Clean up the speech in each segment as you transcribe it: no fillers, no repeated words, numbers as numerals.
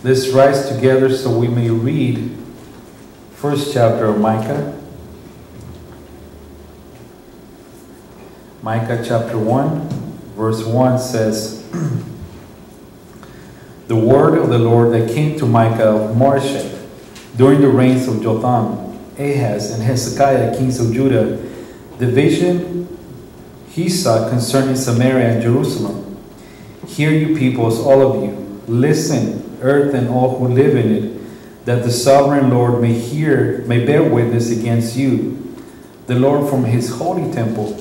Let's rise together so we may read first chapter of Micah. Micah chapter 1, verse 1 says, The word of the Lord that came to Micah of Moresheth during the reigns of Jotham, Ahaz, and Hezekiah, kings of Judah, the vision he saw concerning Samaria and Jerusalem. Hear, you peoples, all of you. Listen, earth and all who live in it, that the sovereign Lord may bear witness against you, the Lord from his holy temple.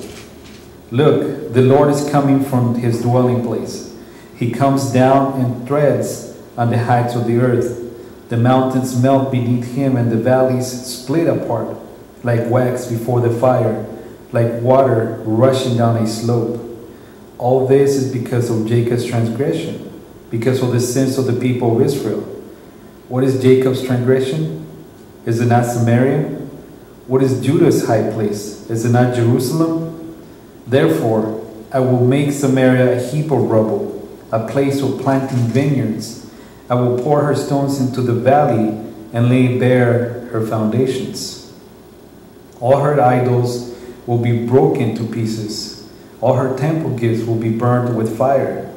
Look, the Lord is coming from his dwelling place. He comes down and treads on the heights of the earth. The mountains melt beneath him, and the valleys split apart like wax before the fire, like water rushing down a slope. All this is because of Jacob's transgression, because of the sins of the people of Israel. What is Jacob's transgression? Is it not Samaria? What is Judah's high place? Is it not Jerusalem? Therefore, I will make Samaria a heap of rubble, a place of planting vineyards. I will pour her stones into the valley and lay bare her foundations. All her idols will be broken to pieces. All her temple gifts will be burned with fire.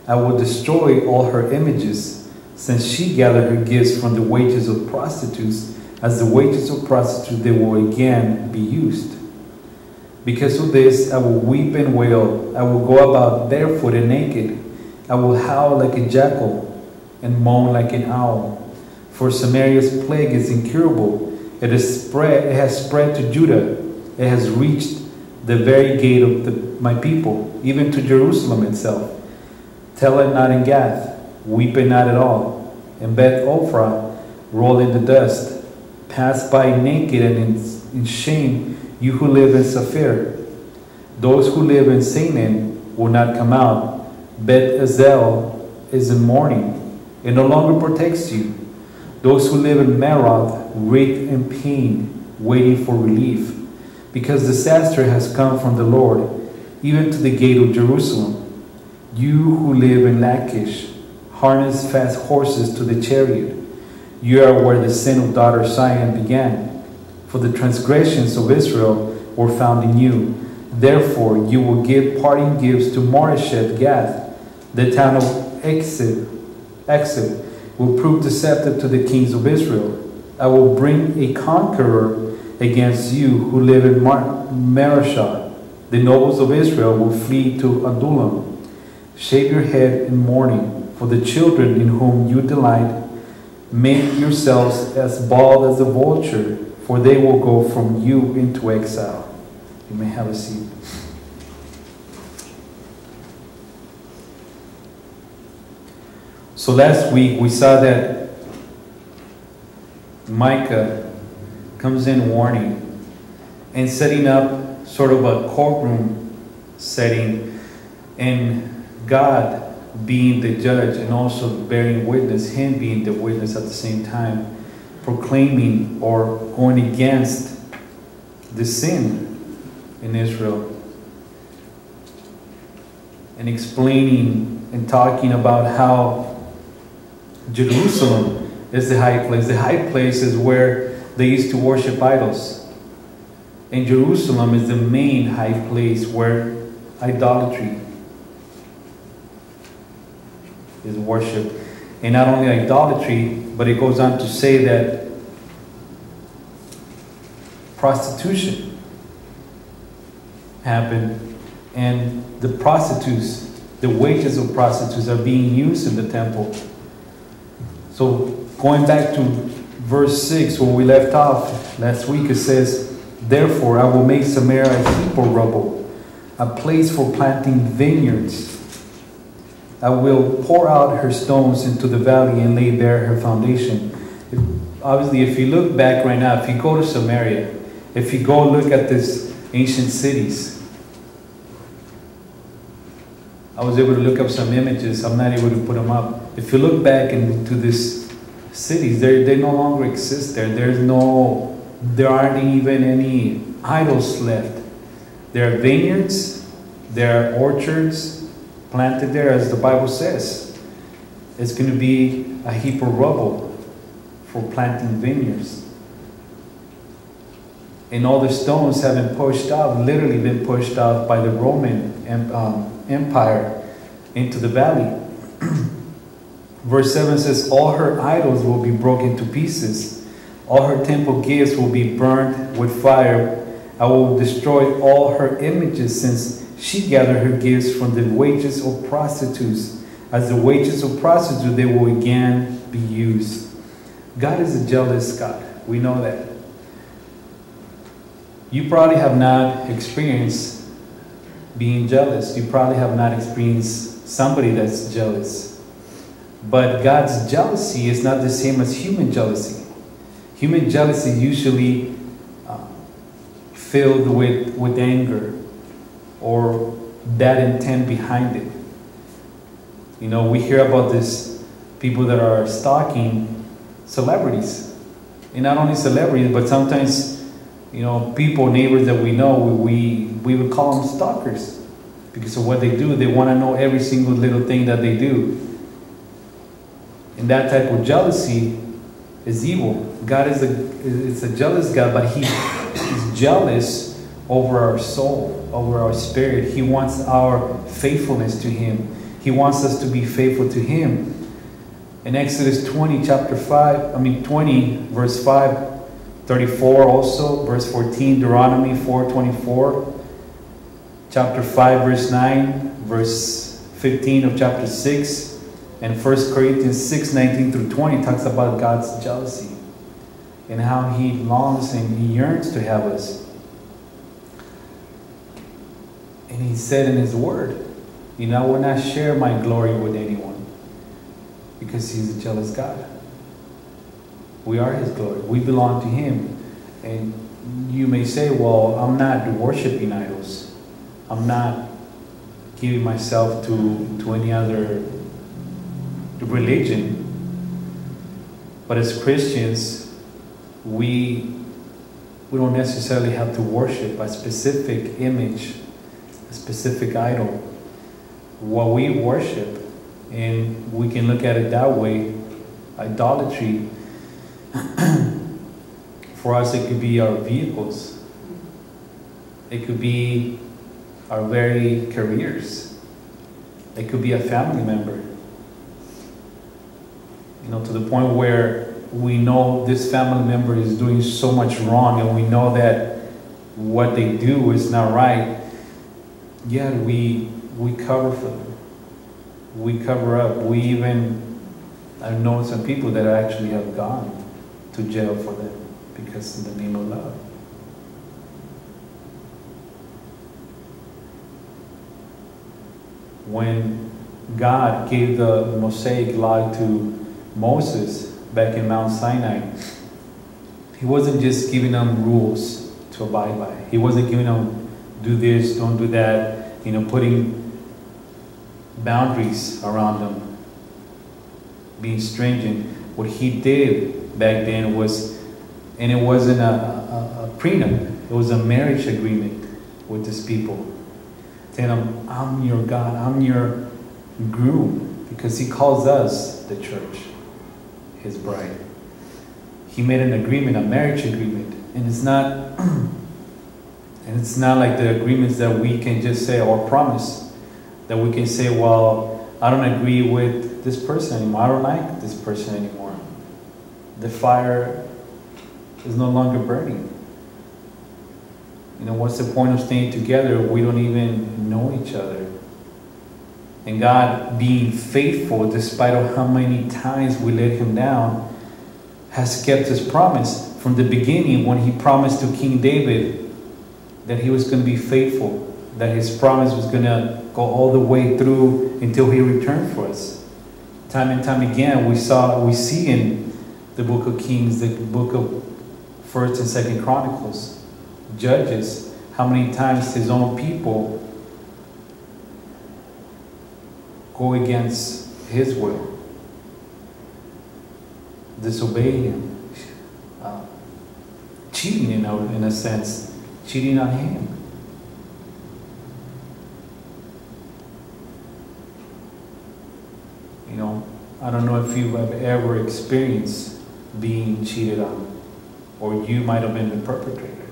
I will destroy all her images, since she gathered her gifts from the wages of prostitutes. As the wages of prostitutes, they will again be used. Because of this, I will weep and wail. I will go about barefoot and naked. I will howl like a jackal and moan like an owl. For Samaria's plague is incurable. It has spread to Judah. It has reached the very gate of my people, even to Jerusalem itself. Tell it not in Gath, weep it not at all. In Beth Ophrah, roll in the dust. Pass by naked and in shame, you who live in Saphir. Those who live in Sinin will not come out. Beth Ezel is in mourning. It no longer protects you. Those who live in Maroth writhe in pain, waiting for relief, because disaster has come from the Lord, even to the gate of Jerusalem. You who live in Lachish, harness fast horses to the chariot. You are where the sin of daughter Zion began, for the transgressions of Israel were found in you. Therefore you will give parting gifts to Moresheth Gath. The town of Exib will prove deceptive to the kings of Israel. I will bring a conqueror against you who live in Mareshah. The nobles of Israel will flee to Adullam. Shave your head in mourning for the children in whom you delight. Make yourselves as bald as a vulture, for they will go from you into exile. You may have a seat. So last week we saw that Micah comes in warning and setting up sort of a courtroom setting, and God being the judge and also bearing witness, him being the witness at the same time, proclaiming or going against the sin in Israel, and explaining and talking about how Jerusalem is the high place. The high place is where they used to worship idols. And Jerusalem is the main high place where idolatry is worshipped. And not only idolatry, but it goes on to say that prostitution happened, and the prostitutes, the wages of prostitutes are being used in the temple. So going back to verse 6 where we left off last week, it says, Therefore I will make Samaria a heap of rubble, a place for planting vineyards. I will pour out her stones into the valley and lay bare her foundation. Obviously, if you look back right now, if you go to Samaria, if you go look at these ancient cities, I was able to look up some images. I'm not able to put them up. If you look back into these cities, they no longer exist there. There aren't even any idols left. There are vineyards, there are orchards planted there, as the Bible says. It's going to be a heap of rubble for planting vineyards. And all the stones have been pushed out, literally been pushed out by the Roman Empire into the valley. Verse 7 says, all her idols will be broken to pieces. All her temple gifts will be burned with fire. I will destroy all her images, since she gathered her gifts from the wages of prostitutes. As the wages of prostitutes, they will again be used. God is a jealous God. We know that. You probably have not experienced being jealous. You probably have not experienced somebody that's jealous. But God's jealousy is not the same as human jealousy. Human jealousy usually filled with anger or bad intent behind it. You know, we hear about this people that are stalking celebrities. And not only celebrities, but sometimes, you know, people, neighbors that we know, we would call them stalkers because of what they do. They want to know every single little thing that they do. And that type of jealousy is evil. God is a jealous God, but He is jealous over our soul, over our spirit. He wants our faithfulness to Him. He wants us to be faithful to Him. In Exodus 20, verse 5, 34 also, verse 14, Deuteronomy 4:24, chapter 5, verse 9, verse 15 of chapter 6, and 1 Corinthians 6, 19 through 20 talks about God's jealousy and how He longs and He yearns to have us. And He said in His word, you know, I will not share my glory with anyone because He's a jealous God. We are His glory. We belong to Him. And you may say, well, I'm not worshiping idols. I'm not giving myself to any other religion. But as Christians, we don't necessarily have to worship a specific image, a specific idol. What we worship, and we can look at it that way, idolatry, for us it could be our vehicles. It could be our very careers. It could be a family member. You know, to the point where we know this family member is doing so much wrong and we know that what they do is not right, yet we cover for them. We cover up. I've known some people that actually have gone to jail for them because in the name of love. When God gave the Mosaic law to Moses back in Mount Sinai, He wasn't just giving them rules to abide by. He wasn't giving them do this, don't do that, you know, putting boundaries around them, being stringent. What He did back then was, and it wasn't a prenup, it was a marriage agreement with His people. Telling them, I'm your God, I'm your groom, because He calls us the church, His bride. He made an agreement, a marriage agreement, and it's not like the agreements that we can just say or promise that we can say, well, I don't agree with this person anymore. I don't like this person anymore. The fire is no longer burning. You know, what's the point of staying together? We don't even know each other. And God, being faithful, despite of how many times we let Him down, has kept His promise from the beginning when He promised to King David that He was going to be faithful, that His promise was going to go all the way through until He returned for us. Time and time again, we see in the book of Kings, the book of 1st and 2nd Chronicles, Judges, how many times His own people go against His will, disobey Him, cheating in a sense, cheating on Him. You know, I don't know if you've ever experienced being cheated on, or you might have been the perpetrator.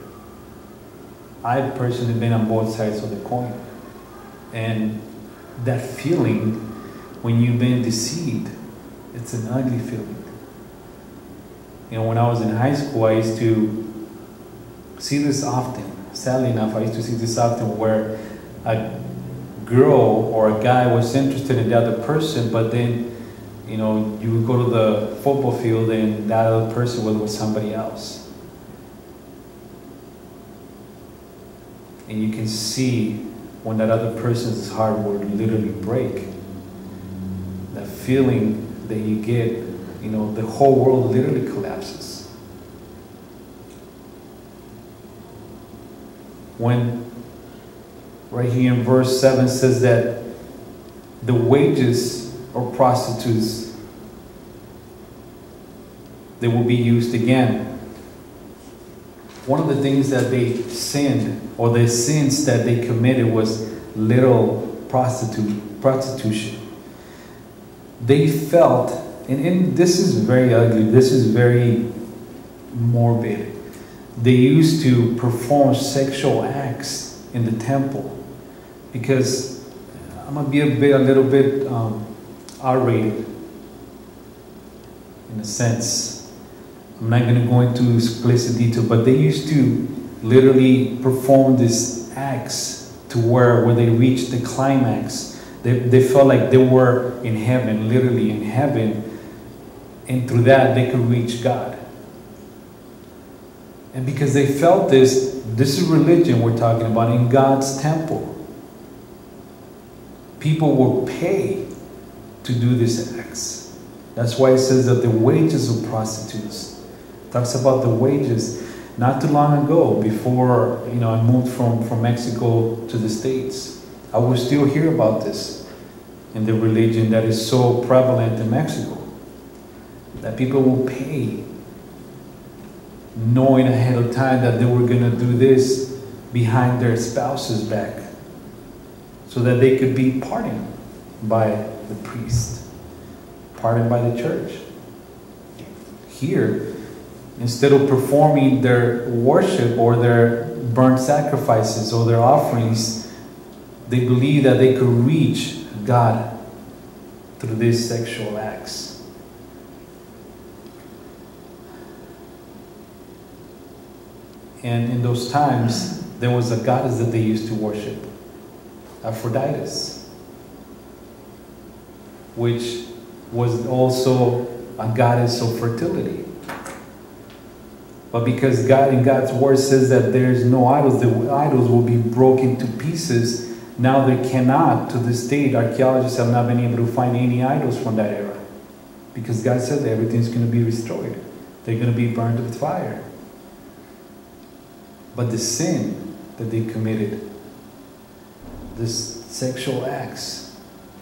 I've personally been on both sides of the coin. And that feeling when you've been deceived, it's an ugly feeling. You know, when I was in high school, I used to see this often. Sadly enough, I used to see this often where a girl or a guy was interested in the other person, but then, you know, you would go to the football field and that other person was with somebody else. And you can see when that other person's heart would literally break. That feeling that you get, you know, the whole world literally collapses. When right here in verse 7 says that the wages of prostitutes, they will be used again. One of the things that they sinned, or the sins that they committed, was little prostitution. They felt, and this is very ugly, this is very morbid. They used to perform sexual acts in the temple, because I'm gonna be a little bit R-rated in a sense. I'm not going to go into explicit detail, but they used to literally perform these acts to where they reached the climax. They felt like they were in heaven, literally in heaven, and through that they could reach God. And because they felt this is religion we're talking about, in God's temple. People will pay to do these acts. That's why it says that the wages of prostitutes. Talks about the wages. Not too long ago, before I moved from Mexico to the States, I would still hear about this in the religion that is so prevalent in Mexico. That people will pay, knowing ahead of time that they were going to do this behind their spouse's back, so that they could be pardoned by the priest, pardoned by the church. Here, instead of performing their worship or their burnt sacrifices or their offerings, they believe that they could reach God through these sexual acts. And in those times, there was a goddess that they used to worship, Aphrodite, which was also a goddess of fertility. But because God in God's word says that there is no idols, the idols will be broken to pieces. Now they cannot, to this date, archaeologists have not been able to find any idols from that era. Because God said that everything's going to be destroyed. They're going to be burned with fire. But the sin that they committed, this sexual acts,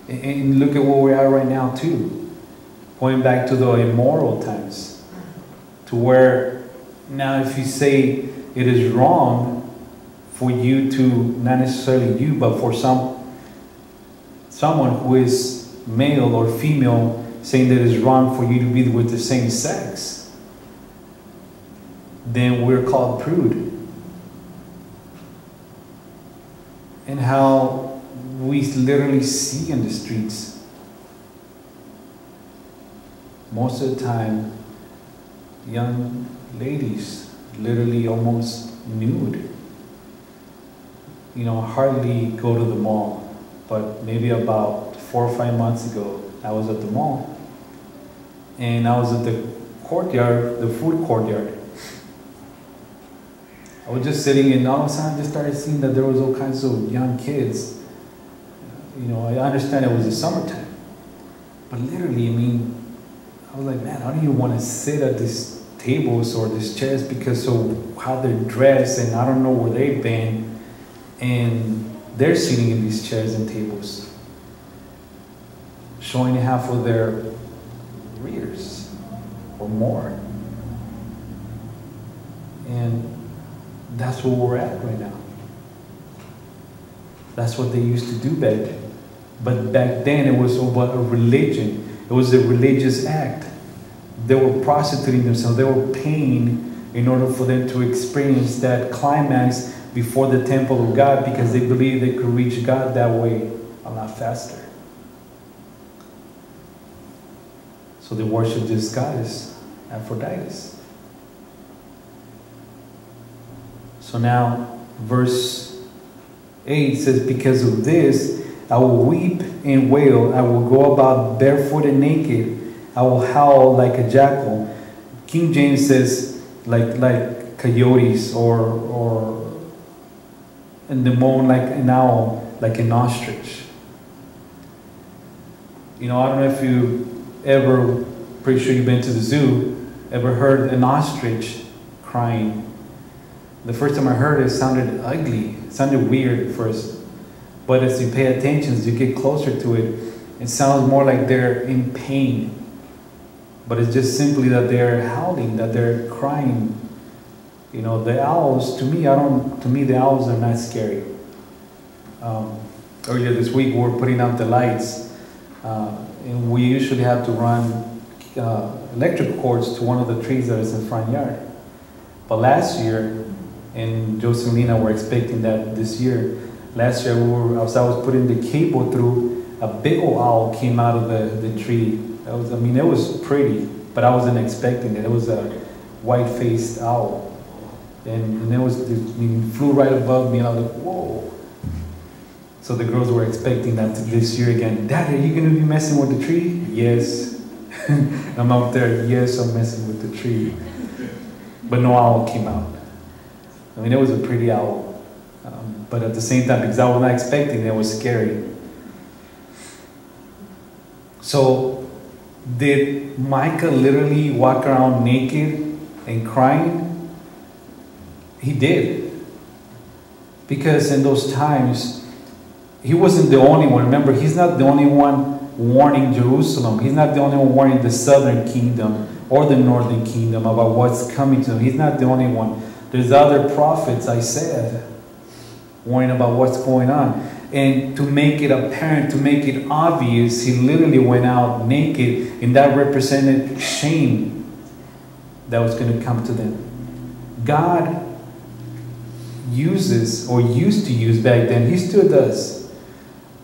and look at where we are right now too. Going back to the immoral times, to where now if you say it is wrong for you to, not necessarily you, but for someone who is male or female, saying that it is wrong for you to be with the same sex, then we're called prude. And how we literally see in the streets, most of the time, young ladies literally almost nude. Hardly go to the mall, but maybe about 4 or 5 months ago, I was at the mall, and I was at the courtyard, the food courtyard. I was just sitting, and all of a sudden I just started seeing that there was all kinds of young kids. I understand it was the summertime, but literally, I was like, man, I don't even want to sit at these tables or these chairs because of how they're dressed, and I don't know where they've been, and they're sitting in these chairs and tables, showing half of their rears or more. And that's where we're at right now. That's what they used to do back then. But back then it was about a religion. It was a religious act. They were prostituting themselves. They were paying in order for them to experience that climax before the temple of God, because they believed they could reach God that way a lot faster. So they worshiped this goddess, Aphrodite. So now, verse 8 says, because of this, I will weep and wail. I will go about barefoot and naked. I will howl like a jackal. King James says, like coyotes, or and the moan like an owl, like an ostrich. You know, I don't know if you ever, pretty sure you've been to the zoo, ever heard an ostrich crying. The first time I heard it, it sounded ugly. It sounded weird at first. But as you pay attention, as you get closer to it, it sounds more like they're in pain. But it's just simply that they're howling, that they're crying. You know, the owls, to me, the owls are not scary. Earlier this week, we were putting out the lights. And we usually have to run electric cords to one of the trees that is in the front yard. But last year, and Joseph and Lena were expecting that this year. Last year, as I was putting the cable through, a big old owl came out of the tree. It was pretty, but I wasn't expecting it. It was a white-faced owl. And it flew right above me, and I was like, whoa. So the girls were expecting that this year again. Dad, are you going to be messing with the tree? Yes. I'm out there, yes, I'm messing with the tree. But no owl came out. I mean, it was a pretty owl. But at the same time, because I was not expecting it, it was scary. So, did Micah literally walk around naked and crying? He did. Because in those times, he wasn't the only one. Remember, he's not the only one warning Jerusalem. He's not the only one warning the southern kingdom or the northern kingdom about what's coming to them. He's not the only one. There's other prophets, I said, warning about what's going on. And to make it apparent, to make it obvious, he literally went out naked, and that represented shame that was going to come to them. God uses, or used to use back then, he still does,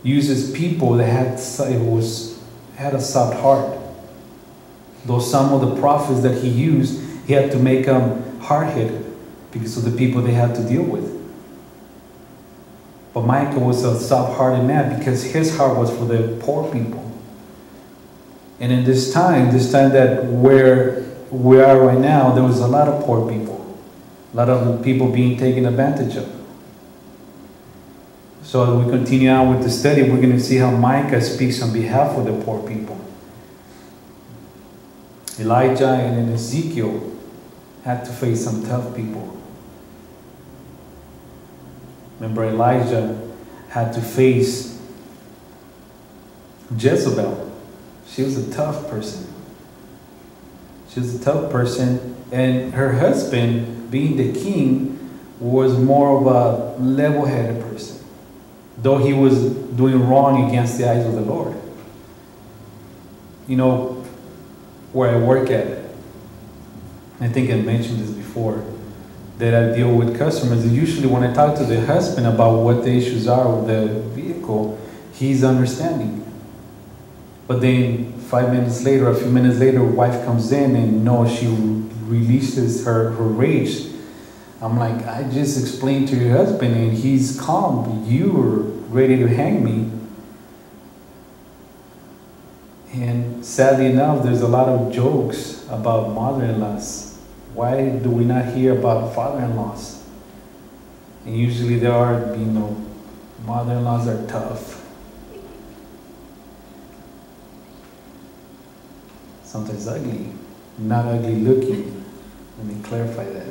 uses people that had a soft heart. Though some of the prophets that he used, he had to make them hard-headed because of the people they had to deal with. But Micah was a soft-hearted man because his heart was for the poor people. And in this time that where we are right now, there was a lot of poor people. A lot of people being taken advantage of. So as we continue on with the study, we're going to see how Micah speaks on behalf of the poor people. Elijah and Ezekiel had to face some tough people. Remember, Elijah had to face Jezebel. She was a tough person. She was a tough person, and her husband, being the king, was more of a level-headed person, though he was doing wrong against the eyes of the Lord. You know, where I work at, I think I mentioned this before, that I deal with customers, and usually when I talk to the husband about what the issues are with the vehicle, he's understanding. But then a few minutes later, wife comes in and she releases her rage. I'm like, I just explained to your husband and he's calm. You were ready to hang me. And sadly enough, there's a lot of jokes about mother-in-laws. Why do we not hear about father-in-laws? And usually there are, mother-in-laws are tough. Sometimes ugly, not ugly looking. Let me clarify that.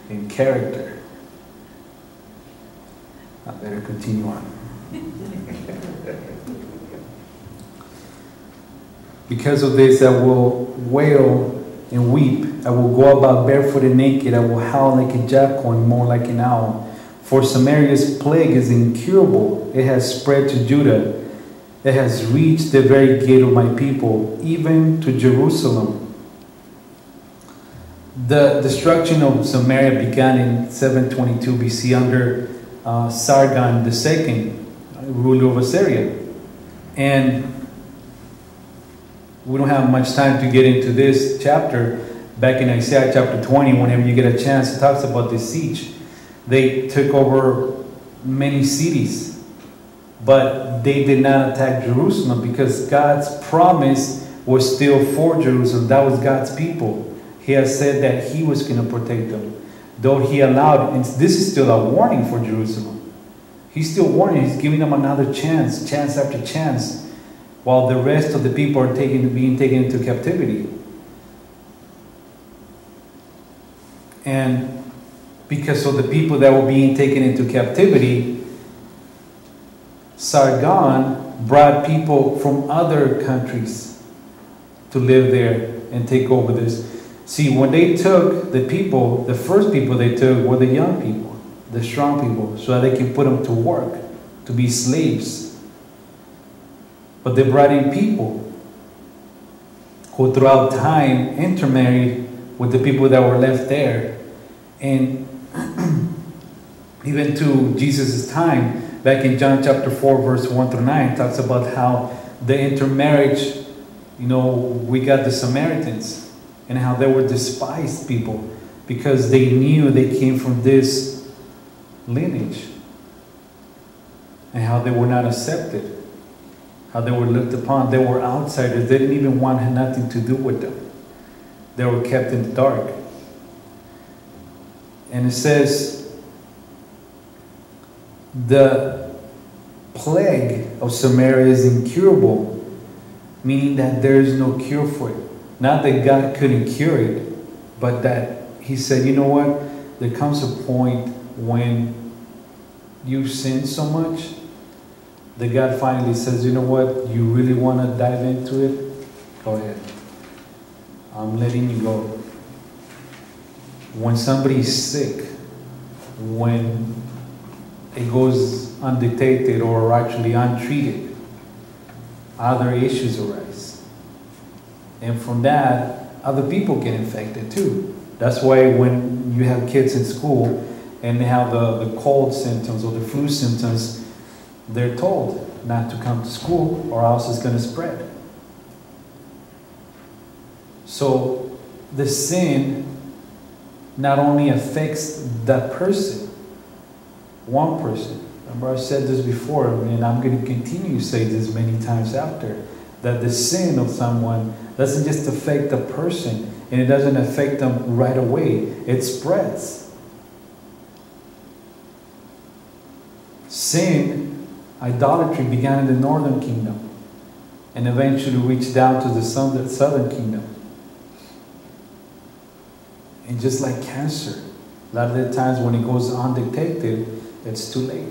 In character. I better continue on. Because of this, I will wail and weep. I will go about barefoot and naked. I will howl like a jackal and mourn like an owl. For Samaria's plague is incurable. It has spread to Judah. It has reached the very gate of my people, even to Jerusalem. The destruction of Samaria began in 722 BC under Sargon II, ruler of Assyria. And we don't have much time to get into this chapter. Back in Isaiah chapter 20, whenever you get a chance, it talks about this siege. They took over many cities, but they did not attack Jerusalem because God's promise was still for Jerusalem. That was God's people. He has said that He was going to protect them. Though He allowed, and this is still a warning for Jerusalem. He's still warning. He's giving them another chance after chance, while the rest of the people are being taken into captivity. And because of the people that were being taken into captivity, Sargon brought people from other countries to live there and take over this. See, when they took the people, the first people they took were the young people, the strong people, so that they can put them to work, to be slaves. But they brought in people who throughout time intermarried with the people that were left there. And even to Jesus' time, back in John chapter 4, verse 1 through 9, talks about how the intermarriage, we got the Samaritans, and how they were despised people because they knew they came from this lineage, and how they were not accepted, how they were looked upon. They were outsiders. They didn't even want nothing to do with them. They were kept in the dark. And it says, the plague of Samaria is incurable, meaning that there is no cure for it. Not that God couldn't cure it, but that He said, you know what? There comes a point when you sin so much that God finally says, you know what? You really want to dive into it? Go ahead. I'm letting you go. When somebody's sick, when it goes undetected or actually untreated, other issues arise. And from that, other people get infected too. That's why when you have kids in school and they have the cold symptoms or the flu symptoms, they're told not to come to school or else it's going to spread. So the sin not only affects that person, one person. Remember, I said this before, and I'm going to continue to say this many times after, that the sin of someone doesn't just affect the person, and it doesn't affect them right away. It spreads. Sin, idolatry, began in the northern kingdom and eventually reached down to the southern kingdom. And just like cancer, a lot of the times when it goes undetected, it's too late.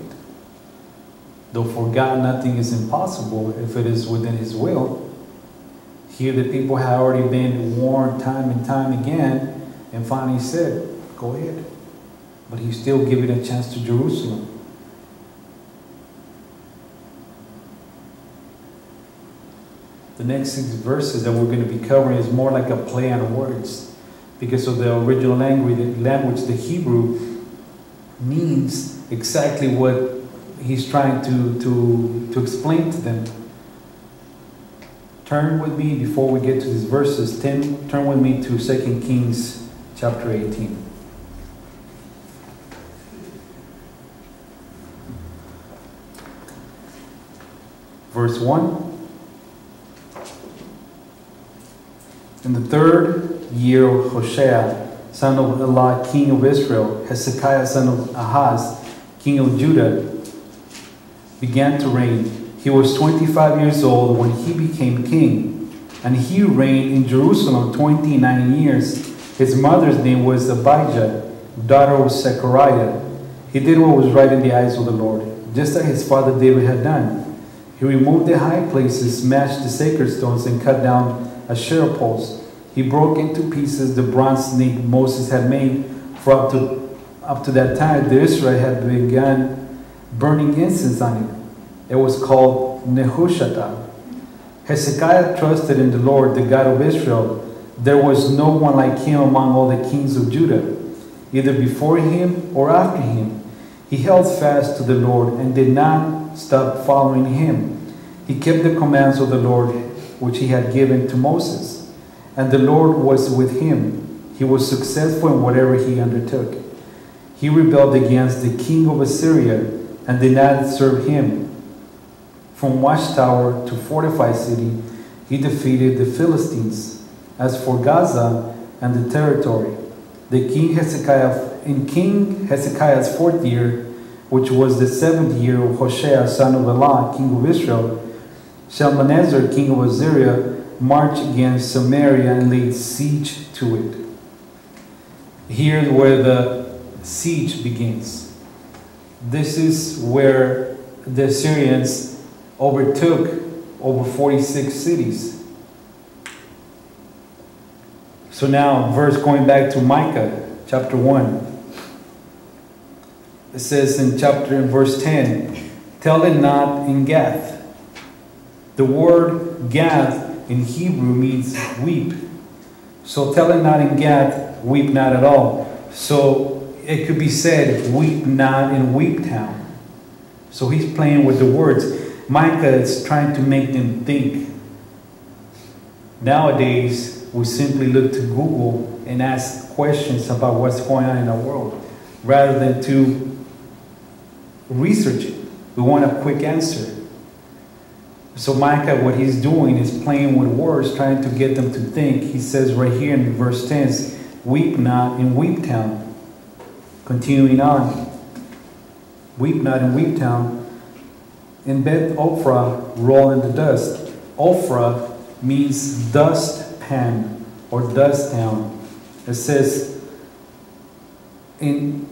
Though for God nothing is impossible if it is within His will. Here the people have already been warned time and time again, and finally said, go ahead. But He's still giving a chance to Jerusalem. The next 6 verses that we're going to be covering is more like a play on words. Because of the original language, the Hebrew means exactly what he's trying to explain to them. Turn with me, before we get to these verses, turn with me to 2 Kings chapter 18. Verse 1. In the 3rd year of Hoshea, son of Elah, king of Israel, Hezekiah, son of Ahaz, king of Judah, began to reign. He was 25 years old when he became king, and he reigned in Jerusalem 29 years. His mother's name was Abijah, daughter of Zechariah. He did what was right in the eyes of the Lord, just as his father David had done. He removed the high places, smashed the sacred stones, and cut down Asherah poles. He broke into pieces the bronze snake Moses had made, for up to that time the Israel had begun burning incense on it. It was called Nehushtan. Hezekiah trusted in the Lord, the God of Israel. There was no one like him among all the kings of Judah, either before him or after him. He held fast to the Lord and did not stop following him. He kept the commands of the Lord, which he had given to Moses. And the Lord was with him. He was successful in whatever he undertook. He rebelled against the king of Assyria and did not serve him. From watchtower to fortified city, he defeated the Philistines. As for Gaza and the territory, in King Hezekiah's 4th year, which was the 7th year of Hoshea, son of Elah, king of Israel, Shalmaneser, king of Assyria, marched against Samaria and laid siege to it. Here's where the siege begins. This is where the Assyrians overtook over 46 cities. So now, going back to Micah, chapter 1. It says in verse 10, tell it not in Gath. The word Gath in Hebrew means weep. So tell it not in Gath, weep not at all. So it could be said, weep not in Weep Town. So he's playing with the words. Micah is trying to make them think. Nowadays, we simply look to Google and ask questions about what's going on in our world, rather than to research it. We want a quick answer. So Micah, what he's doing is playing with words, trying to get them to think. He says right here in verse 10, weep not in Weep Town. Continuing on, weep not in Weep Town. In Beth Ophrah, roll in the dust. Ophrah means dust pan or dust town. It says, in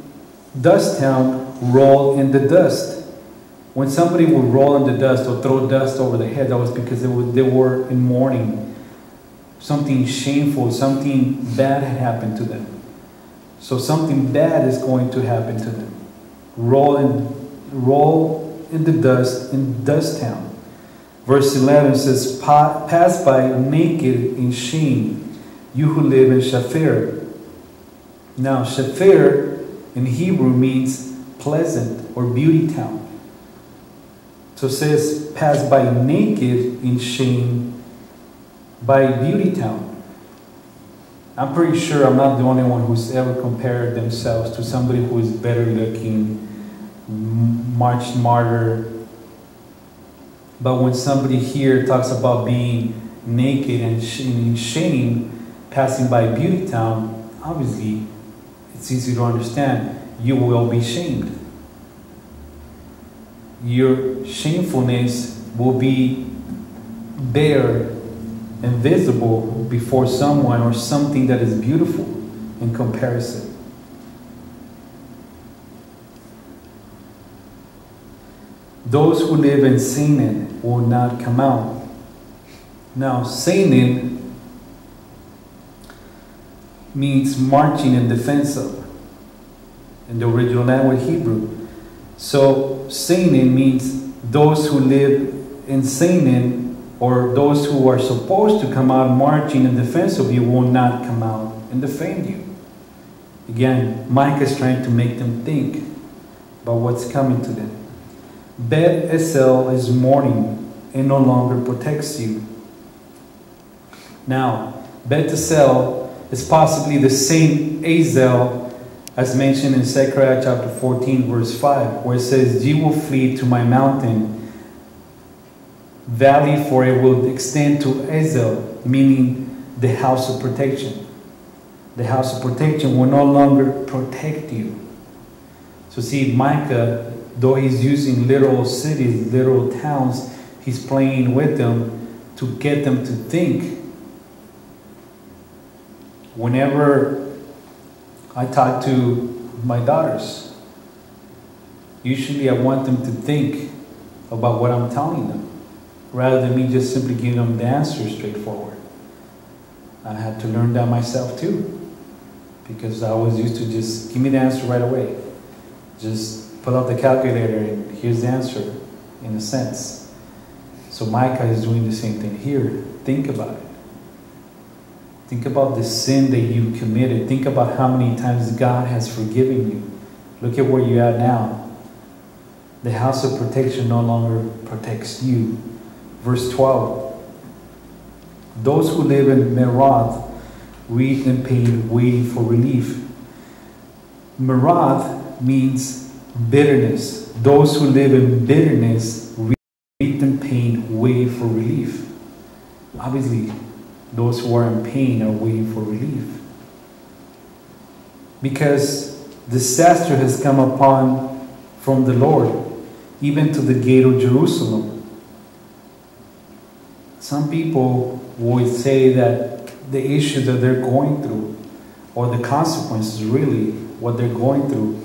dust town, roll in the dust. When somebody would roll in the dust or throw dust over their head, that was because they were in mourning. Something shameful, something bad had happened to them. So something bad is going to happen to them. Roll in the dust in dust town. Verse 11 says, pass by naked in shame, you who live in Shaphir. Now Shaphir in Hebrew means pleasant or beauty town. So it says, pass by naked in shame by beauty town. I'm pretty sure I'm not the only one who's ever compared themselves to somebody who is better looking, much smarter. But when somebody here talks about being naked and in shame, passing by beauty town, obviously it's easy to understand. You will be shamed. Your shamefulness will be bare and visible before someone or something that is beautiful in comparison. Those who live in Canaan will not come out. Now, Canaan means marching in defense of, in the original language Hebrew. So, Canaan means those who live in Canaan, or those who are supposed to come out marching in defense of you, will not come out and defend you. Again, Micah is trying to make them think about what's coming to them. Beth Esel is mourning and no longer protects you. Now, Beth Esel is possibly the same Azel as mentioned in Zechariah chapter 14, verse 5, where it says, "You will flee to my mountain valley, for it will extend to Ezel," meaning the house of protection. The house of protection will no longer protect you. So see, Micah, though he's using literal cities, literal towns, he's playing with them to get them to think. Whenever I talk to my daughters, usually I want them to think about what I'm telling them, rather than me just simply giving them the answer straightforward. I had to learn that myself too, because I was used to just give me the answer right away. Just pull out the calculator and here's the answer, in a sense. So Micah is doing the same thing here. Think about it. Think about the sin that you committed. Think about how many times God has forgiven you. Look at where you're at now. The house of protection no longer protects you. Verse 12. Those who live in Merath wreathe in pain, waiting for relief. Merath means bitterness. Those who live in bitterness wreathe in pain, waiting for relief. Obviously, those who are in pain are waiting for relief. Because disaster has come upon from the Lord, even to the gate of Jerusalem. Some people would say that the issue that they're going through, or the consequences really, what they're going through,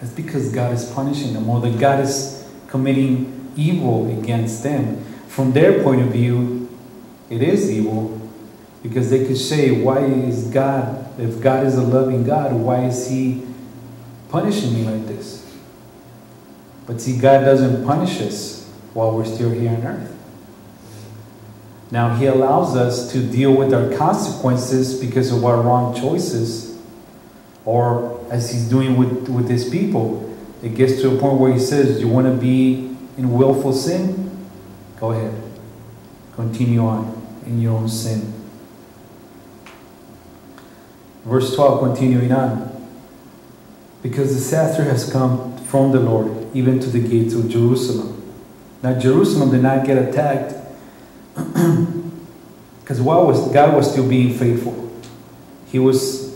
is because God is punishing them, or that God is committing evil against them. From their point of view, it is evil, because they could say, why is God, if God is a loving God, why is He punishing me like this? But see, God doesn't punish us while we're still here on earth. Now, He allows us to deal with our consequences because of our wrong choices, or as He's doing with His people. It gets to a point where He says, you want to be in willful sin? Go ahead. Continue on in your own sin. Verse 12, continuing on. Because disaster has come from the Lord, even to the gates of Jerusalem. Now Jerusalem did not get attacked because God was still being faithful. He was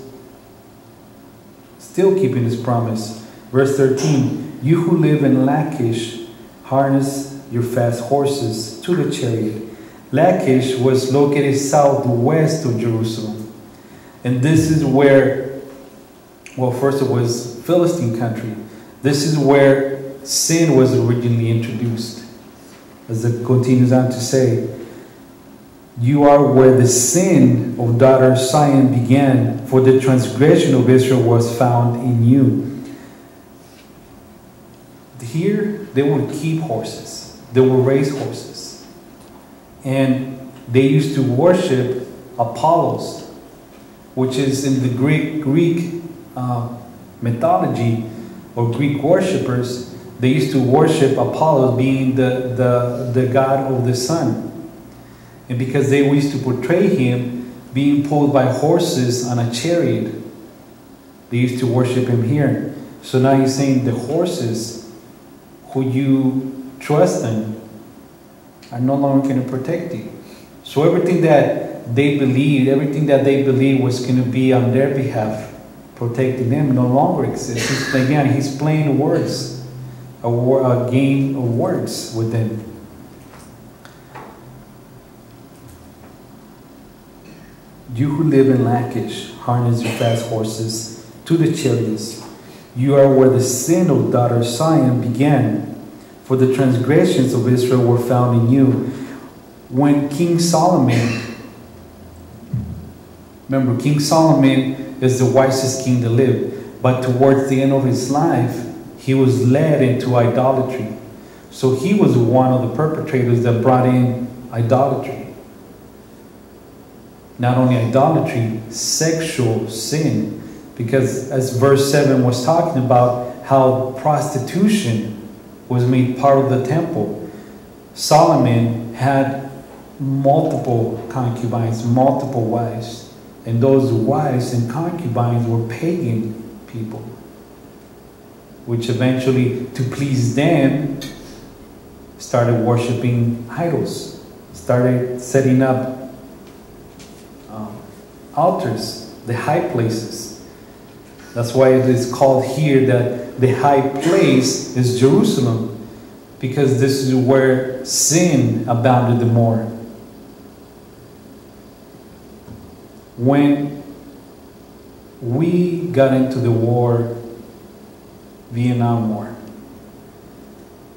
still keeping His promise. Verse 13, you who live in Lachish, harness your fast horses to the chariot. Lachish was located southwest of Jerusalem. And this is where, well, first it was Philistine country. This is where sin was originally introduced. As it continues on to say, you are where the sin of daughter Zion began, for the transgression of Israel was found in you. Here, they would keep horses. They would raise horses. And they used to worship Apollos, which is in the Greek mythology, or Greek worshippers. They used to worship Apollo, being the god of the sun. And because they used to portray him being pulled by horses on a chariot, they used to worship him here. So now He's saying the horses who you trust in are no longer going to protect you. So everything that they believed was going to be on their behalf, protecting them, no longer exists. He's playing words, a game of words with them. You who live in Lachish, harness your fast horses to the chariots. You are where the sin of daughter Zion began, for the transgressions of Israel were found in you. When King Solomon, remember, King Solomon is the wisest king to live, but towards the end of his life, he was led into idolatry. So he was one of the perpetrators that brought in idolatry. Not only idolatry, sexual sin, because as verse 7 was talking about how prostitution was made part of the temple. Solomon had multiple concubines, multiple wives, and those wives and concubines were pagan people, which eventually, to please them, started worshiping idols, started setting up altars, the high places. That's why it is called here that the high place is Jerusalem, because this is where sin abounded the more. When we got into the war, Vietnam War,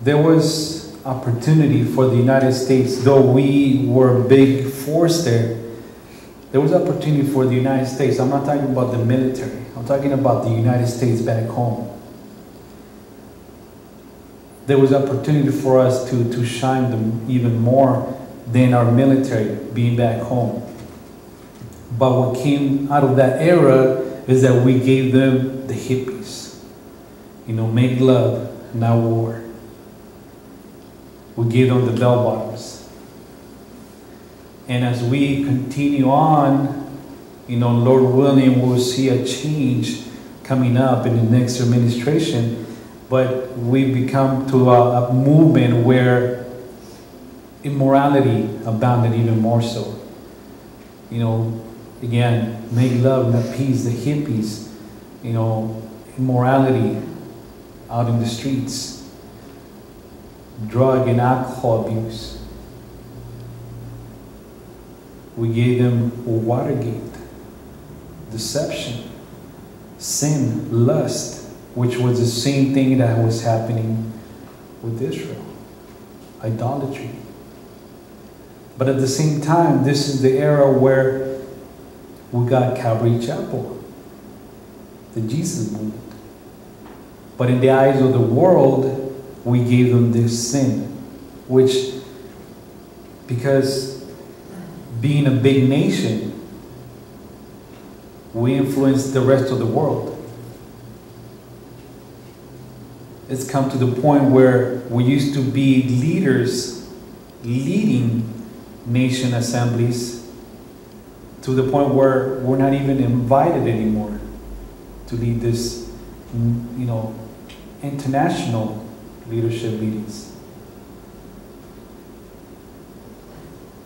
there was opportunity for the United States, though we were a big force there was opportunity for the United States. I'm not talking about the military. I'm talking about the United States back home. there was opportunity for us to shine them even more than our military being back home. But what came out of that era is that we gave them the hippies. You know, make love, not war. We gave them the bell bottoms. And as we continue on, you know, Lord willing, we'll see a change coming up in the next administration. But we become to a movement where immorality abounded even more so. You know, again, make love, not peace, the hippies, you know, immorality out in the streets, drug and alcohol abuse. We gave them Watergate, deception, sin, lust, which was the same thing that was happening with Israel, idolatry. But at the same time, this is the era where we got Calvary Chapel, the Jesus movement. But in the eyes of the world, we gave them this sin, which, because being a big nation, we influenced the rest of the world. It's come to the point where we used to be leaders, leading nation assemblies, to the point where we're not even invited anymore to lead this, you know, international leadership meetings.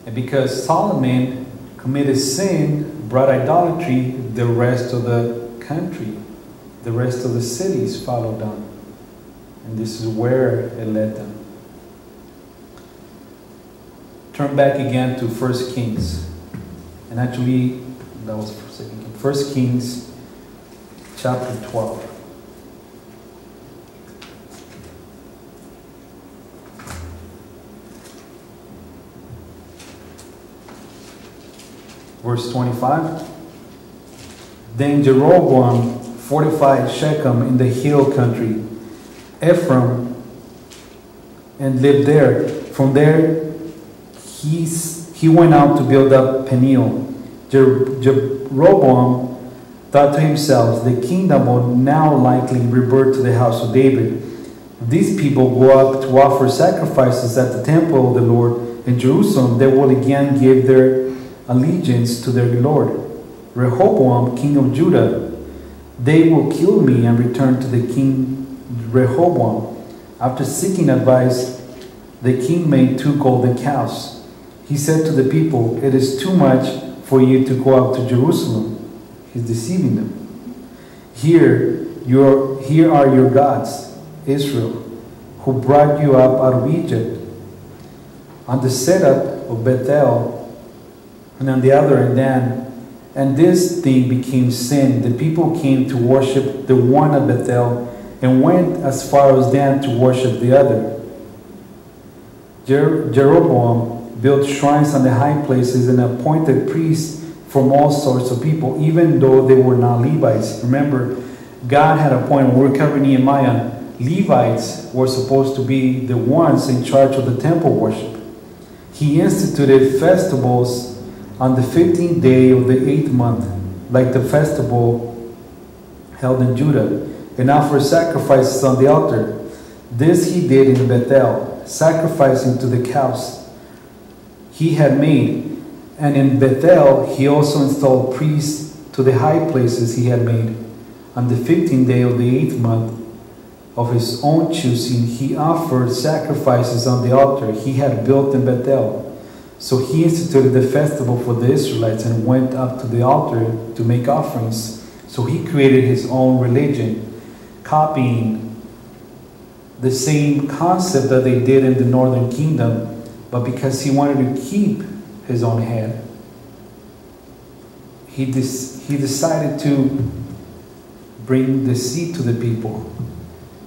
And because Solomon committed sin, brought idolatry, the rest of the country, the rest of the cities followed on. And this is where it led them. Turn back again to 1 Kings. And actually, that was 1 Kings chapter 12. Verse 25. Then Jeroboam fortified Shechem in the hill country, Ephraim, and lived there. From there he went out to build up Peniel. Jeroboam thought to himself, the kingdom will now likely revert to the house of David. These people go up to offer sacrifices at the temple of the Lord in Jerusalem. They will again give their allegiance to their Lord. Rehoboam, king of Judah, they will kill me and return to the king Rehoboam. After seeking advice, the king made 2 golden calves. He said to the people, it is too much for you to go out to Jerusalem. He's deceiving them. Here are your gods, Israel, who brought you up out of Egypt. On the setup of Bethel, and on the other end Dan, and this thing became sin. The people came to worship the one at Bethel and went as far as Dan to worship the other. Jeroboam built shrines on the high places and appointed priests from all sorts of people, even though they were not Levites. Remember, God had appointed, we're covering Nehemiah, Levites were supposed to be the ones in charge of the temple worship. He instituted festivals on the 15th day of the 8th month, like the festival held in Judah, and offered sacrifices on the altar. This he did in Bethel, sacrificing to the calves he had made. And in Bethel he also installed priests to the high places he had made. On the 15th day of the 8th month of his own choosing, he offered sacrifices on the altar he had built in Bethel. So he instituted the festival for the Israelites and went up to the altar to make offerings. So he created his own religion, copying the same concept that they did in the northern kingdom, but because he wanted to keep his own head, he decided to bring deceit to the people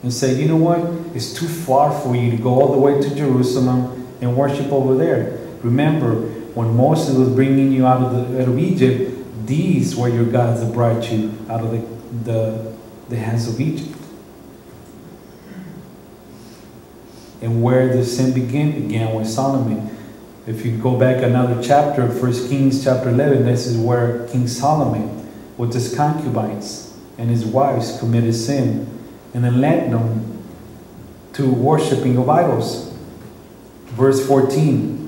and say, you know what, it's too far for you to go all the way to Jerusalem and worship over there. Remember, when Moses was bringing you out of Egypt, these were your gods that brought you out of the hands of Egypt. And where the sin began with Solomon. If you go back another chapter, 1 Kings chapter 11, this is where King Solomon, with his concubines and his wives, committed sin, and then led them to worshiping of idols. Verse 14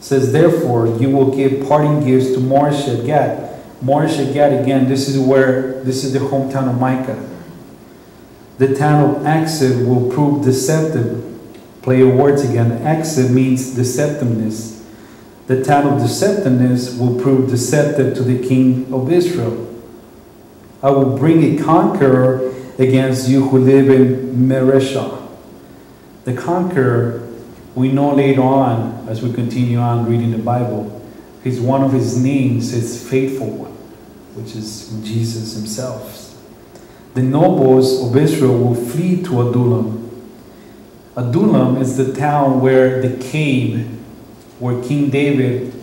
says, therefore you will give parting gifts to Moresheth Gad. Moresheth Gad, again, this is the hometown of Micah. The town of Axib will prove deceptive. Play of words again. Axib means deceptiveness. The town of deceptiveness will prove deceptive to the king of Israel. I will bring a conqueror against you who live in Mareshah. The conqueror, we know later on, as we continue on reading the Bible, one of his names is Faithful One, which is Jesus himself. The nobles of Israel will flee to Adullam. Adullam is the town where the cave, where King David,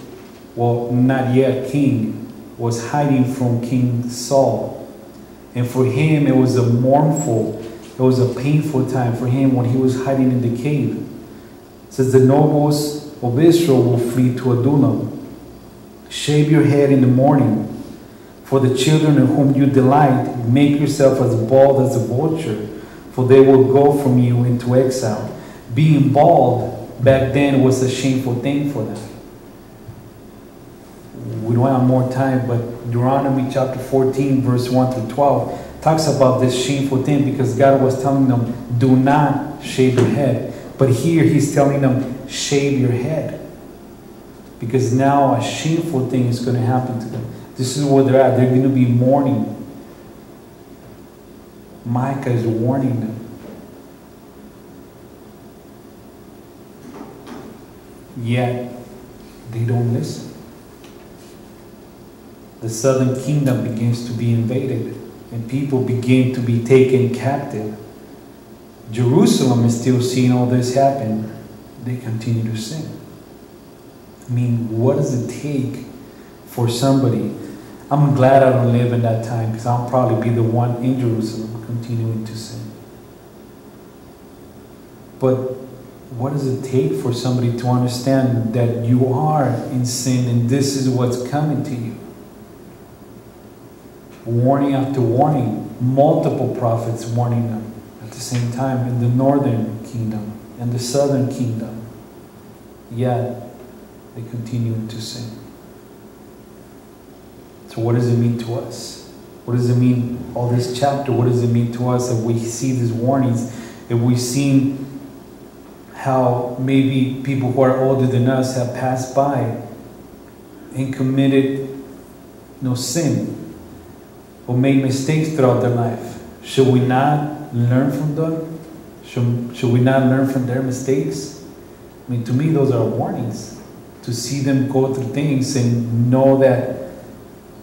well, not yet king, was hiding from King Saul. And for him, it was a painful time for him when he was hiding in the cave. It says, the nobles of Israel will flee to Adullam. Shave your head in the morning. For the children in whom you delight, make yourself as bald as a vulture, for they will go from you into exile. Being bald back then was a shameful thing for them. We don't have more time, but Deuteronomy chapter 14, verse 1 through 12 talks about this shameful thing, because God was telling them, do not shave your head. But here he's telling them, shave your head. Because now a shameful thing is going to happen to them. This is where they're at. They're going to be mourning. Micah is warning them. Yet, they don't listen. The southern kingdom begins to be invaded, and people begin to be taken captive. Jerusalem is still seeing all this happen. They continue to sin. I mean, what does it take for somebody? I'm glad I don't live in that time, because I'll probably be the one in Jerusalem continuing to sin. But what does it take for somebody to understand that you are in sin and this is what's coming to you? Warning after warning, multiple prophets warning them at the same time in the northern kingdom and the southern kingdom. Yet they continue to sin. So what does it mean to us? What does it mean, all this chapter, what does it mean to us if we see these warnings, if we've seen how maybe people who are older than us have passed by and committed sin or made mistakes throughout their life? Should we not learn from them? Should we not learn from their mistakes? I mean, to me, those are warnings. To see them go through things and know that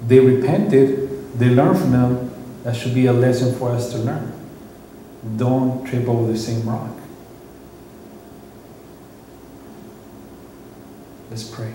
they repented, they learned from them, that should be a lesson for us to learn. Don't trip over the same rock. Let's pray.